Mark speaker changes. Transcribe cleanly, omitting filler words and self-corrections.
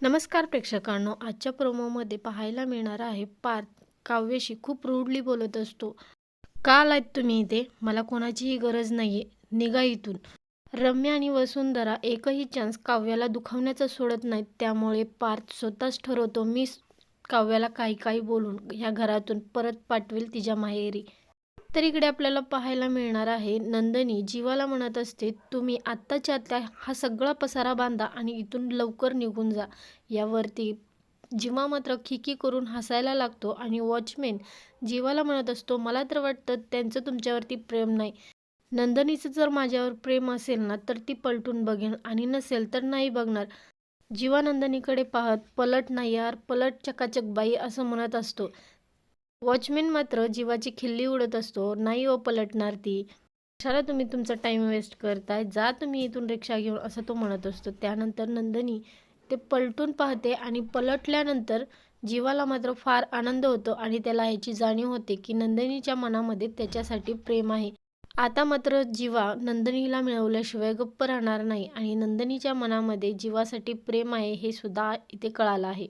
Speaker 1: नमस्कार प्रेक्षकांनो, आजच्या प्रोमोमध्ये पाहायला मिळणार आहे पार्थ काव्याशी खूप रूडली बोलत असतो. का आलात तुम्ही इथे? मला कोणाचीही गरज नाहीये, निघा इथून. रम्या आणि वसुंधरा एकही चान्स काव्याला दुखावण्याचा सोडत नाहीत. त्यामुळे पार्थ स्वतःच ठरवतो, मी काव्याला काही काही बोलून ह्या घरातून परत पाठवेल तिच्या माहेरी. तर इकडे आपल्याला पाहायला मिळणार आहे नंदिनी जीवाला म्हणत असते, तुम्ही आत्ताच्या आत्ता हा सगळा पसारा बांधा आणि इथून लवकर निघून जा. यावरती जीवा मात्र खिकी करून हसायला लागतो आणि वॉचमॅन जीवाला म्हणत असतो, मला तर वाटतं त्यांचं तुमच्यावरती प्रेम नाही. नंदिनीचं जर माझ्यावर प्रेम असेल ना तर ती पलटून बघेन आणि नसेल तर नाही बघणार. जीवा नंदिनीकडे पाहत, पलट नाही यार, पलट चकाचक बाई असं म्हणत असतो. वॉचमॅन मात्र जीवाची खिल्ली उडत असतो, नाही हो पलटणार ती, कशाला तुम्ही तुमचा टाइम वेस्ट करताय, जा तुम्ही इथून रिक्षा घेऊन, असं तो म्हणत असतो. त्यानंतर नंदिनी ते पलटून पाहते आणि पलटल्यानंतर जीवाला मात्र फार आनंद होतो आणि त्याला याची जाणीव होते की नंदिनीच्या मनामध्ये त्याच्यासाठी प्रेम आहे. आता मात्र जीवा नंदिनीला मिळवल्याशिवाय गप्प राहणार नाही आणि नंदिनीच्या मनामध्ये जीवासाठी प्रेम आहे हे सुद्धा इथे कळालं आहे.